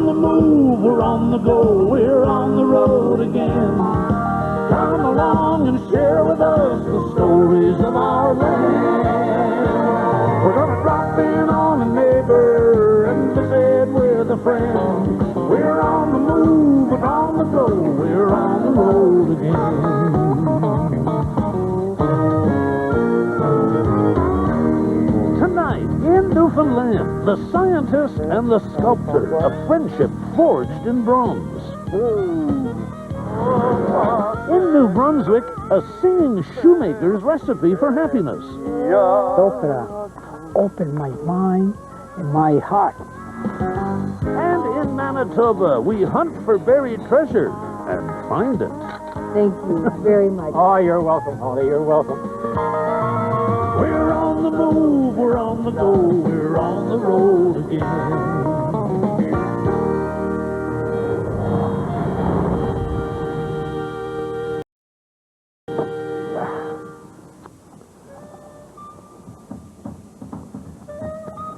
the move, we're on the go, we're on the road again. Come along and share with us the stories of our land. We're gonna drop in on a neighbor and visit with a friend. We're on the move, we're on the go, we're on the road again. Tonight in Newfoundland, the scientist and the sculptor, a friendship forged in bronze. In New Brunswick, a singing shoemaker's recipe for happiness. Opera, open my mind and my heart. And in Manitoba, we hunt for buried treasure and find it. Thank you very much. Oh, you're welcome, Holly, you're welcome. We're on the move, we're on the go, we're on the road again.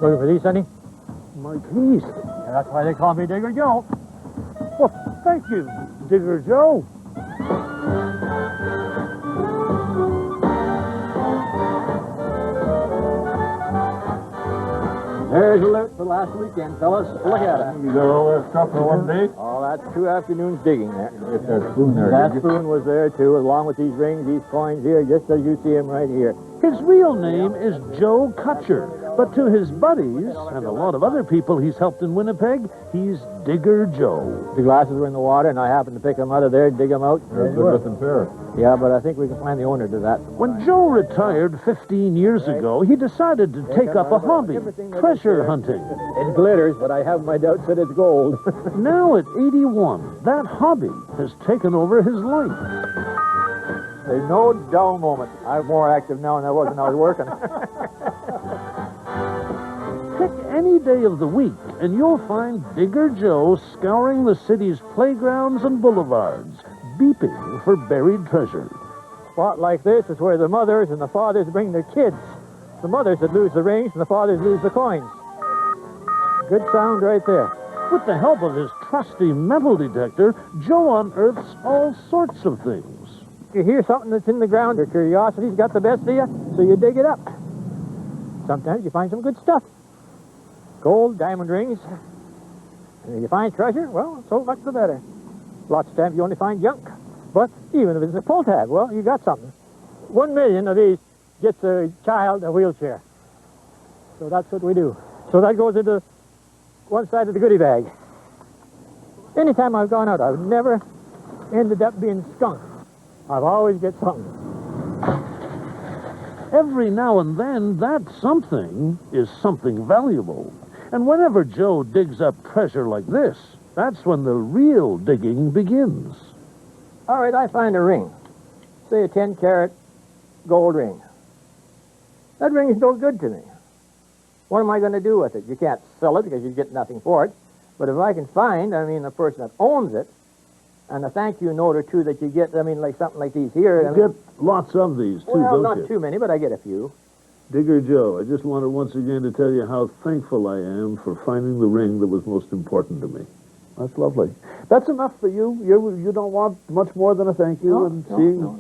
Looking for these, Sonny? My keys. Yeah, that's why they call me Digger Joe. Well, thank you, Digger Joe. There's a list for last weekend, fellas. Look at it. You got all that stuff for one day? Oh, that's 2 afternoons digging there. If that spoon there, That did you? spoon was there, too, along with these rings, these coins here, just as you see them right here. His real name is Joe Kutcher, but to his buddies and a lot of other people he's helped in Winnipeg, he's Digger Joe. The glasses were in the water, and I happened to pick them out of there and dig them out. They're a good-looking pair. Yeah, but I think we can find the owner to that. When Joe retired 15 years ago, he decided to take up a hobby, treasure hunting. It glitters, but I have my doubts that it's gold. Now at 81, that hobby has taken over his life. There's no dull moment. I'm more active now than I was when I was working. Pick any day of the week, and you'll find Digger Joe scouring the city's playgrounds and boulevards, beeping for buried treasure. A spot like this is where the mothers and the fathers bring their kids. The mothers that lose the rings and the fathers lose the coins. Good sound right there. With the help of his trusty metal detector, Joe unearths all sorts of things. You hear something that's in the ground, or curiosity's got the best of you, so you dig it up. Sometimes you find some good stuff. Gold, diamond rings. And if you find treasure, well, so much the better. Lots of times you only find junk. But even if it's a pull tab, well, you got something. 1 million of these gets a child a wheelchair. So that's what we do. So that goes into one side of the goodie bag. Anytime I've gone out, I've never ended up being skunked. I've always get something. Every now and then, that something is something valuable. And whenever Joe digs up treasure like this, that's when the real digging begins. All right, I find a ring. Say a 10-carat gold ring. That ring is no good to me. What am I going to do with it? You can't sell it because you get nothing for it. But if I can find, the person that owns it, and a thank you note or two that you get, like something like these here. You get lots of these, too, well, don't you? not too many, but I get a few. Digger Joe, I just wanted once again to tell you how thankful I am for finding the ring that was most important to me. That's lovely. That's enough for you. You don't want much more than a thank you and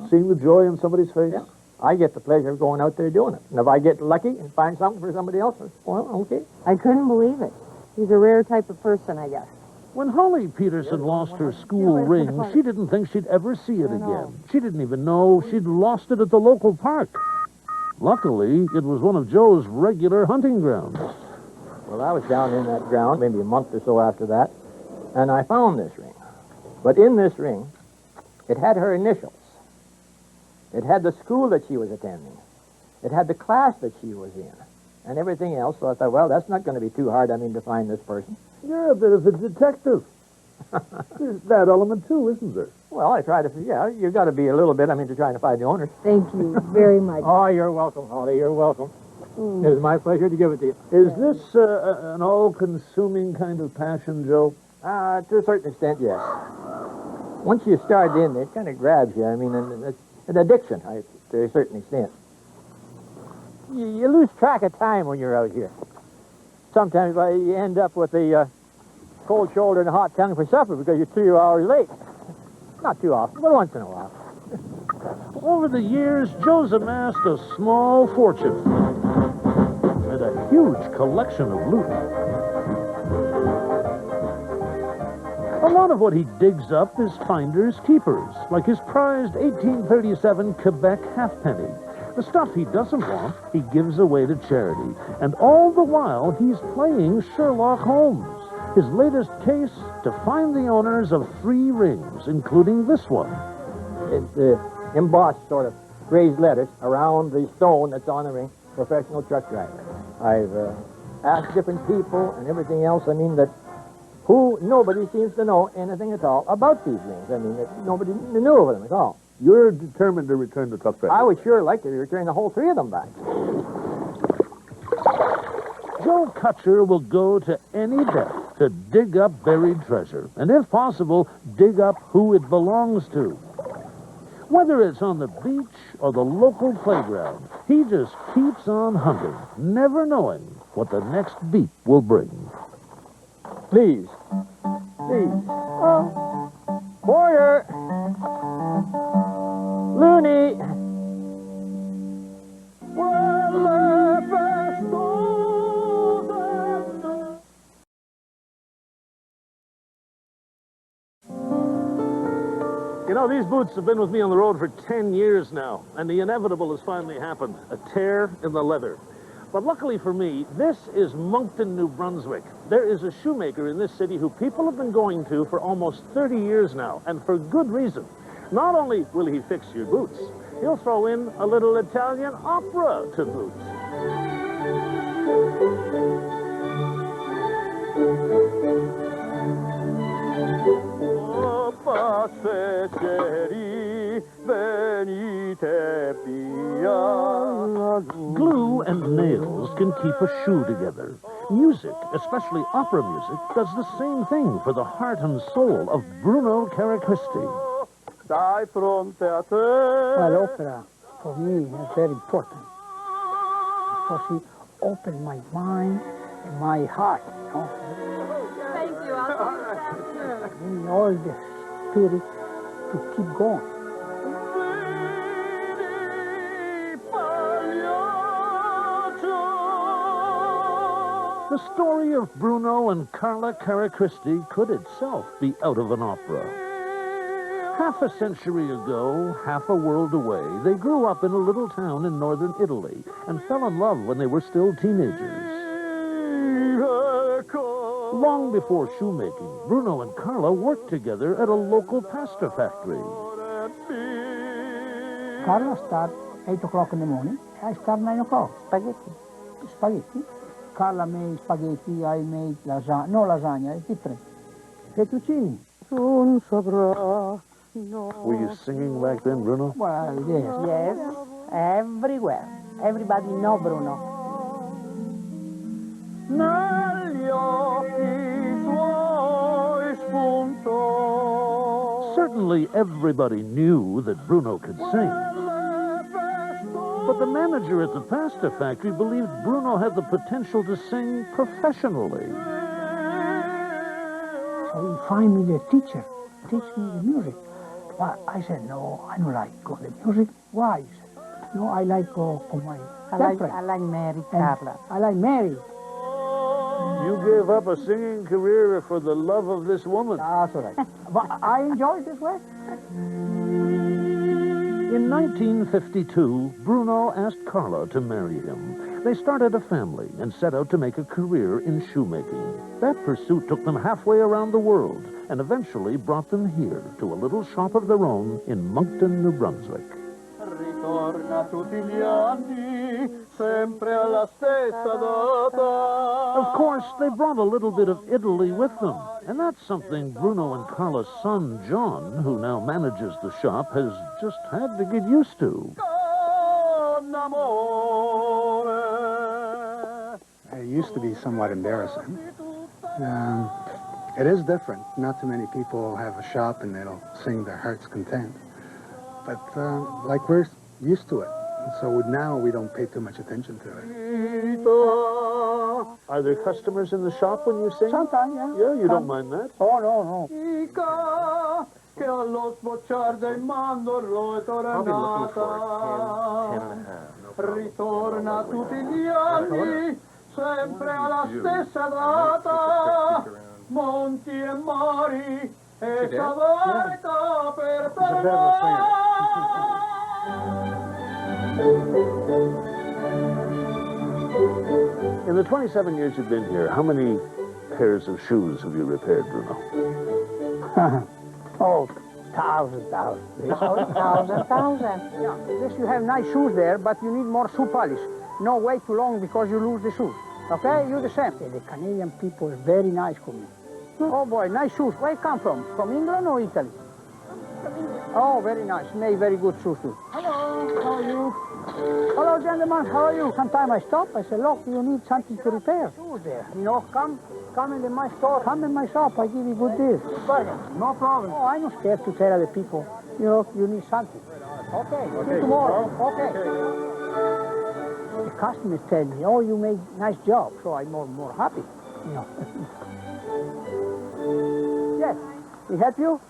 seeing the joy in somebody's face? Yeah. I get the pleasure of going out there doing it. And if I get lucky and find something for somebody else, well, okay. I couldn't believe it. He's a rare type of person, I guess. When Holly Peterson lost her school ring, she didn't think she'd ever see it again. She didn't even know she'd lost it at the local park. Luckily, it was one of Joe's regular hunting grounds. Well, I was down in that ground maybe a month or so after that, and I found this ring. But in this ring, it had her initials. It had the school that she was attending. It had the class that she was in, and everything else. So I thought, well, that's not going to be too hard, to find this person. You're a bit of a detective. There's that element, too, isn't there? Well, I try to, you got to be a little bit, to try to find the owners. Thank you very much. Oh, you're welcome, Holly, you're welcome. It was my pleasure to give it to you. Is this an all-consuming kind of passion, Joe? To a certain extent, yes. Once you start in there, it kind of grabs you. And it's an addiction, to a certain extent. You lose track of time when you're out here. Sometimes you end up with a cold shoulder and a hot tongue for supper because you're 2 hours late. Not too often, but once in a while. Over the years, Joe's amassed a small fortune and a huge collection of loot. A lot of what he digs up is finders keepers, like his prized 1837 Quebec halfpenny. The stuff he doesn't want, he gives away to charity. And all the while, he's playing Sherlock Holmes. His latest case, to find the owners of 3 rings, including this one. It's embossed sort of raised letters around the stone that's on the ring, professional truck driver. I've asked different people and everything else, nobody seems to know anything at all about these rings. I mean, nobody knew of them at all. You're determined to return the truck driver. I would sure like to return the whole 3 of them back. Joe Kutcher will go to any depth to dig up buried treasure, and if possible, dig up who it belongs to. Whether it's on the beach or the local playground, he just keeps on hunting, never knowing what the next beat will bring. Please. Oh. Porter! Looney! You know, these boots have been with me on the road for 10 years now, and the inevitable has finally happened, a tear in the leather. But luckily for me, this is Moncton, New Brunswick. There is a shoemaker in this city who people have been going to for almost 30 years now, and for good reason. Not only will he fix your boots, he'll throw in a little Italian opera to boot. Glue and nails can keep a shoe together. Music, especially opera music, does the same thing for the heart and soul of Bruno Carracristy. Well, opera, for me, is very important. Because it opened my mind and my heart, you know. Thank you. I'll Give me all the spirit to keep going. The story of Bruno and Carla Carracristy could itself be out of an opera. Half a century ago, half a world away, they grew up in a little town in northern Italy and fell in love when they were still teenagers. Long before shoemaking, Bruno and Carla worked together at a local pasta factory. Carla starts 8 o'clock in the morning. I start 9 o'clock. Spaghetti. Carla made spaghetti, I made lasagna. No lasagna, it's different. Fettuccine. Were you singing back then, Bruno? Well, yes. Yes, everywhere. Everybody know Bruno. Certainly everybody knew that Bruno could sing. But the manager at the pasta factory believed Bruno had the potential to sing professionally. So he find me the teacher, teach me the music. But I said, no, I don't like the music. Why? He said, no, I like my girlfriend. I like Mary, And Carla. I like Mary. You gave up a singing career for the love of this woman. That's all right. But I enjoy it this way. In 1952, Bruno asked Carla to marry him. They started a family and set out to make a career in shoemaking. That pursuit took them halfway around the world and eventually brought them here to a little shop of their own in Moncton, New Brunswick. Of course, they brought a little bit of Italy with them, and that's something Bruno and Carla's son, John, who now manages the shop, has just had to get used to. It used to be somewhat embarrassing. It is different. Not too many people have a shop and they'll sing their heart's content. But like we're used to it. So now we don't pay too much attention to it. Are there customers in the shop when you sing? Sometimes, yeah. Yeah, you don't mind that? Oh, no. Che allo sbocciar del mandorlo è tornata, ritorna tutti gli anni, sempre alla stessa data, monti e mari e savarca per In the 27 years you've been here, how many pairs of shoes have you repaired, Bruno? Oh, thousand. Yeah. Yes, you have nice shoes there, but you need more shoe polish. No way too long because you lose the shoes. Okay, you the same. The Canadian people are very nice to me. Oh boy, nice shoes. Where you come from? From England or Italy? From England. Oh, very nice. Make very good shoes too. Hello, how are you? Hello, gentlemen, how are you? Sometimes I stop, I say, look, you need something to repair. Shoes there. You know, come in my store. Come in my shop, I give you good deals. No problem. Oh, I'm not scared to tell other people, you know, you need something. Okay, see you tomorrow. Okay. The customers tell me, oh, you make nice job, so I'm more happy, you know. Yes, we help you?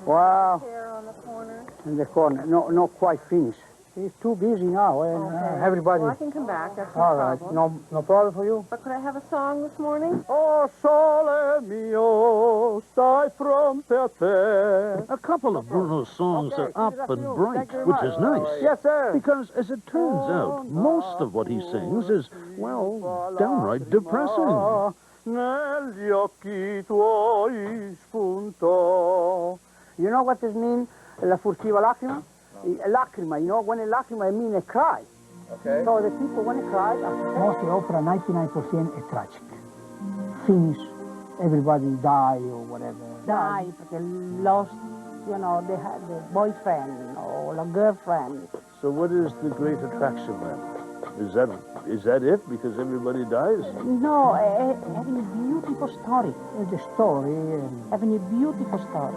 Wow. Here on the corner. In the corner, no, not quite finished. He's too busy now, and everybody. Well, I can come back. That's no All right, problem. no problem for you. But could I have a song this morning? Oh, sole mio, stai fronte a te. A couple of Bruno's songs Okay, are keep it up up and to you. bright, Thank you very which much. is nice. Yes, sir. Because, as it turns out, most of what he sings is, well, downright depressing. Negli occhi tuoi spuntò. You know what this means? La furtiva lacrima? Lacrima, you know, when a lacrima, I mean a cry. Okay. So the people, when they cry, most the opera, 99% is tragic. Finish, everybody die or whatever. Die, because lost, you know, they had the boyfriend or a girlfriend. So what is the great attraction then? Is that it? Because everybody dies? No, having a beautiful story. The story. Having a beautiful story.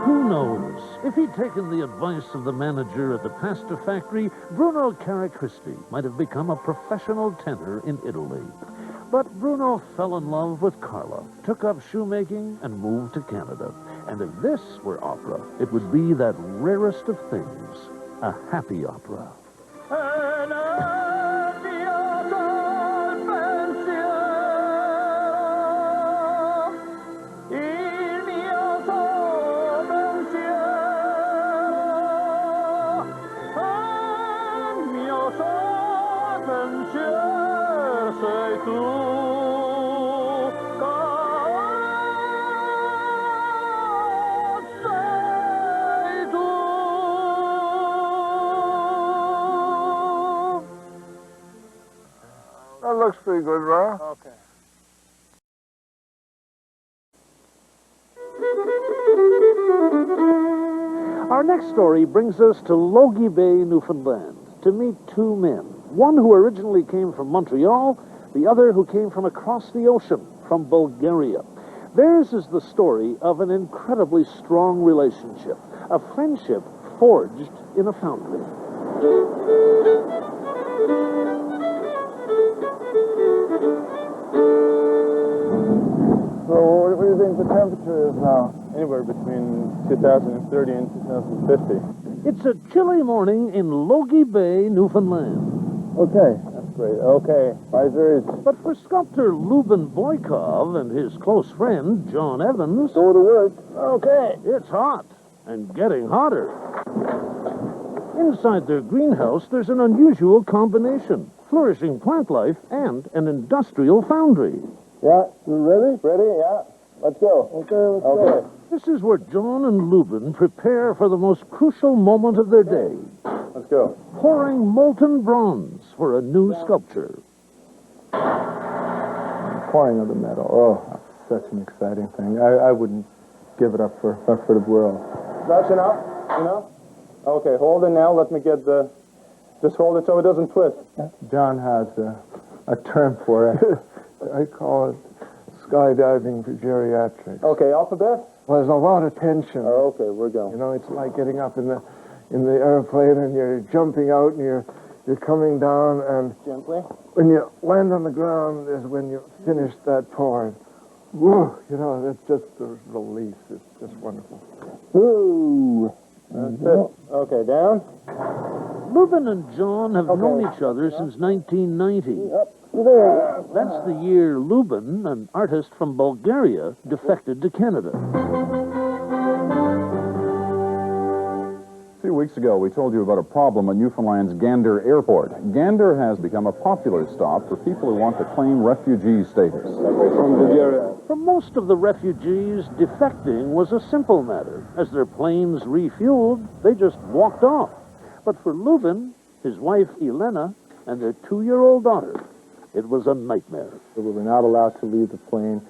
Who knows? If he'd taken the advice of the manager at the pasta factory, Bruno Caracristi might have become a professional tenor in Italy. But Bruno fell in love with Carla, took up shoemaking, and moved to Canada. And if this were opera, it would be that rarest of things, a happy opera. Sei tu, sei tu. That looks pretty good, Ron. Okay. Our next story brings us to Logie Bay, Newfoundland, to meet two men. One who originally came from Montreal, the other who came from across the ocean, from Bulgaria. Theirs is the story of an incredibly strong relationship, a friendship forged in a foundry. So what do you think the temperature is now? Anywhere between 2030 and 2050. It's a chilly morning in Logie Bay, Newfoundland. Okay, that's great. Okay, risers. But for sculptor Luban Boykov and his close friend John Evans, Go to work. okay, it's hot and getting hotter. Inside their greenhouse, there's an unusual combination: flourishing plant life and an industrial foundry. Yeah, you ready? Ready, yeah. Let's go. Okay, let's go. This is where John and Luban prepare for the most crucial moment of their day, Let's go. pouring molten bronze for a new sculpture. Pouring of the metal. Oh, that's such an exciting thing. I wouldn't give it up for the world. That's enough? Enough? Okay, hold it now. Let me get the... Just hold it so it doesn't twist. John has a term for it. I call it skydiving for geriatrics. Okay, up a bit? Well, there's a lot of tension. Oh, okay, we're going. You know, it's like getting up in the airplane and you're jumping out and you're coming down, and Gently. when you land on the ground is when you finish that pour. Whoa, you know, it's just a release. It's just wonderful. Ooh. That's it. Okay, down. Lubin and John have known each other since 1990. That's the year Lubin, an artist from Bulgaria, defected to Canada. A few weeks ago, we told you about a problem at Newfoundland's Gander Airport. Gander has become a popular stop for people who want to claim refugee status. For most of the refugees, defecting was a simple matter. As their planes refueled, they just walked off. But for Lubin, his wife Elena, and their 2-year-old daughter, it was a nightmare. We were not allowed to leave the plane,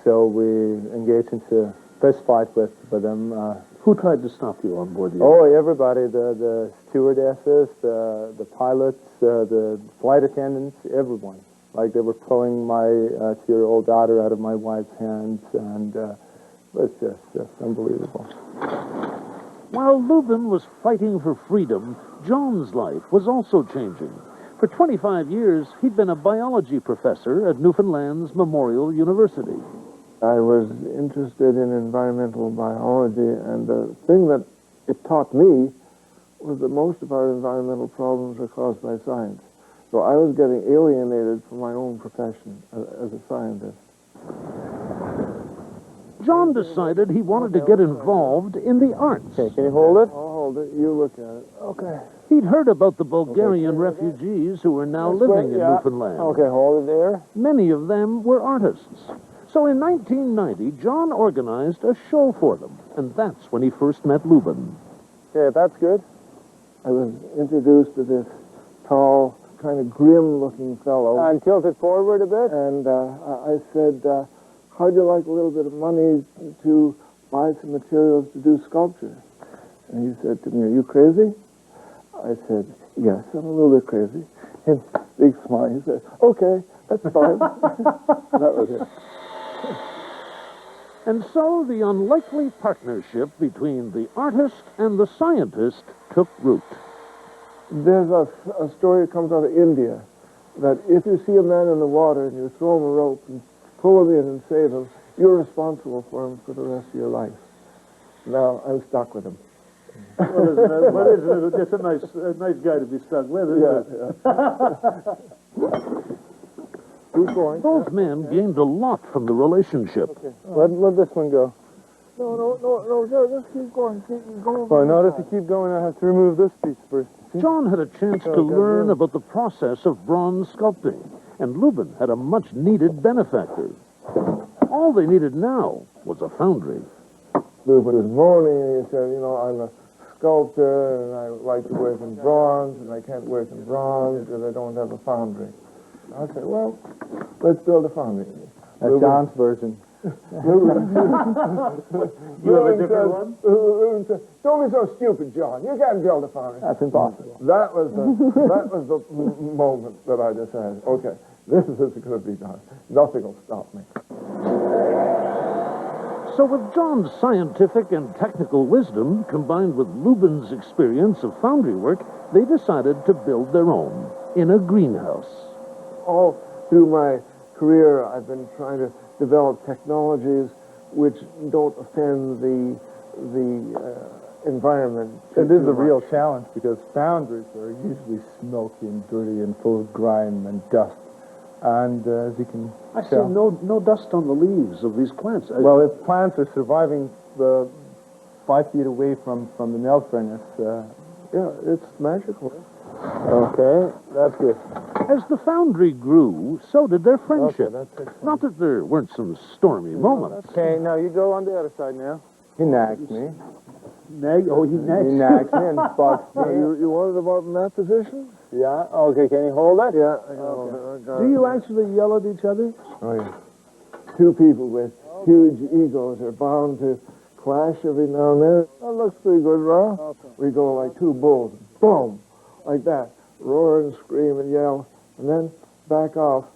so we engaged into a fist fight with them. Who tried to stop you on board the Oh, everybody, the stewardesses, the pilots, the flight attendants, everyone. Like they were pulling my 2-year-old daughter out of my wife's hands, and it was just unbelievable. While Lubin was fighting for freedom, John's life was also changing. For 25 years, he'd been a biology professor at Newfoundland's Memorial University. I was interested in environmental biology, and the thing that it taught me was that most of our environmental problems are caused by science. So I was getting alienated from my own profession as a scientist. John decided he wanted to get involved in the arts. Okay, can you hold it? I'll hold it. You look at it. Okay. He'd heard about the Bulgarian refugees who were now living in Newfoundland. Okay, hold it there. Many of them were artists. So in 1990, John organized a show for them, and that's when he first met Lubin. Okay, that's good. I was introduced to this tall, kind of grim-looking fellow. And tilt it forward a bit. And I said, how'd you like a little bit of money to buy some materials to do sculpture? And he said to me, are you crazy? I said, yes, I'm a little bit crazy. And big smile, he said, okay, that's fine. That was it. And so the unlikely partnership between the artist and the scientist took root. There's a story that comes out of India that if you see a man in the water and you throw him a rope and pull him in and save him, you're responsible for him for the rest of your life. Now, I'm stuck with him. Well, isn't it just a nice guy to be stuck with, isn't it? Keep going. Both men gained a lot from the relationship. Okay. Let this one go. No, just keep going. Keep going. Well, notice you keep going, I have to remove this piece first. John had a chance to learn about the process of bronze sculpting, and Lubin had a much-needed benefactor. All they needed now was a foundry. Lubin was moaning, and he said, you know, I'm a sculptor, and I like to work in bronze, and I can't work in bronze because I don't have a foundry. I said, well, let's build a foundry. That's John's version. You have a different one? Lubin said, don't be so stupid, John. You can't build a foundry. That's impossible. That was the moment that I decided, okay, this is going to be done. Nothing will stop me. So with John's scientific and technical wisdom, combined with Lubin's experience of foundry work, they decided to build their own in a greenhouse. All through my career, I've been trying to develop technologies which don't offend the environment. It is a real challenge because foundries are usually smoky and dirty and full of grime and dust. And as you can I see tell, no dust on the leaves of these plants. well, if plants are surviving 5 feet away from the melt furnace, Yeah, it's magical. okay, that's good. As the foundry grew, so did their friendship. Okay, that's it. Not that there weren't some stormy moments. Okay, now you go on the other side now. He nags me. Nag? Oh, he nags. He nags me and bucks me. You wanted about in that position? Yeah. Okay, can you hold it? Yeah. Do you actually yell at each other? Oh, yeah. Two people with huge egos are bound to clash every now and then. That looks pretty good, Ra. Okay. We go like two bulls. Boom! Like that. Roar and scream and yell. And then back off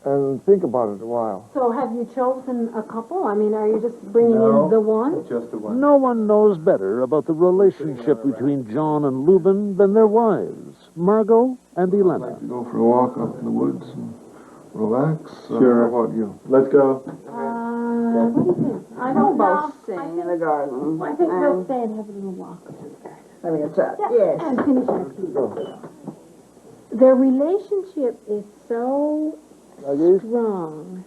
and think about it a while. So have you chosen a couple? I mean, are you just bringing in the one? Just the one. No one knows better about the relationship between John and Lubin than their wives. Margot, and Elena. Go for a walk up in the woods and relax. Sure. How about you? Let's go. What do you think? I We'll don't know. both sing in the garden. I think we'll stay and have a little walk. Having a chat. Yeah, Yes. and finish our tea. Their relationship is so strong.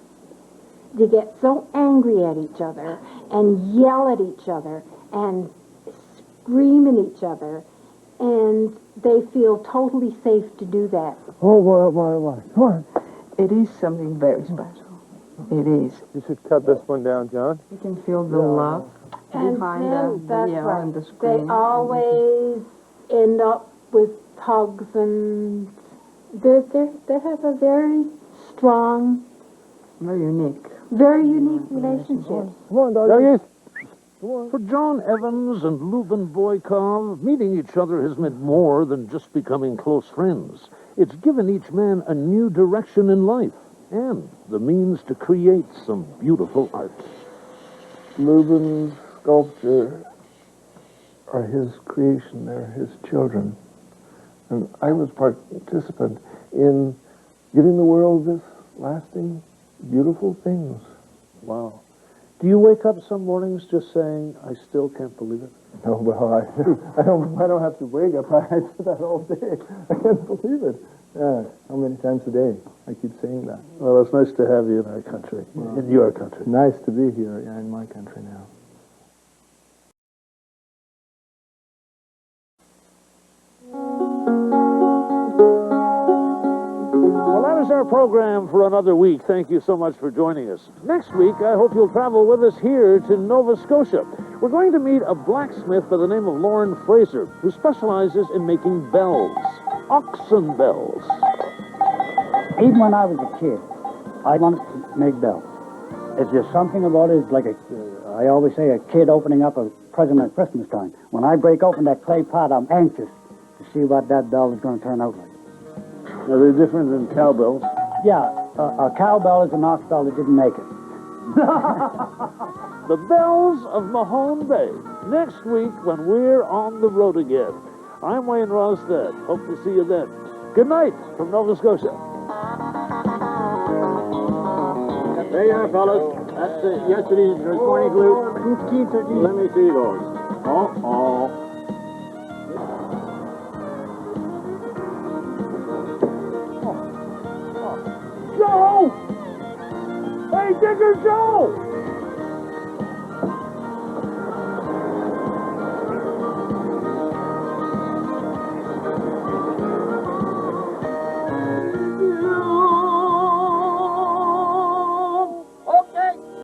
They get so angry at each other and yell at each other and scream at each other, and they feel totally safe to do that. Oh, boy. Come on. It is something very special. It is. You should cut this one down, John. You can feel the love And behind then, the that's yell right. and the They scream. always end up with hugs, and they have a very strong, Very unique. very unique relationship. Come on, doggies. For John Evans and Leuven Boykov, meeting each other has meant more than just becoming close friends. It's given each man a new direction in life and the means to create some beautiful art. Leuven's sculpture are his creation. They're his children. And I was participant in giving the world this lasting, beautiful things. Wow. Do you wake up some mornings just saying, I still can't believe it? No, well, I don't have to wake up. I do that all day. I can't believe it. Yeah, how many times a day? I keep saying that. Well, it's nice to have you in our country, in your country. Nice to be here in my country now. Well, that is our program for another week. Thank you so much for joining us. Next week, I hope you'll travel with us here to Nova Scotia. We're going to meet a blacksmith by the name of Lauren Fraser, who specializes in making bells, oxen bells. Even when I was a kid, I wanted to make bells. It's just something about it. It's like I always say, a kid opening up a present at Christmas time. When I break open that clay pot, I'm anxious to see what that bell is going to turn out like. Are they different than cowbells? Yeah, a cowbell is an ox bell that didn't make it. The Bells of Mahone Bay, next week when we're on the road again. I'm Wayne Rosstead. Hope to see you then. Good night from Nova Scotia. There you are, fellas. That's yesterday's recording glue. Let me see those. Oh. Joe! Hey, Digger Joe!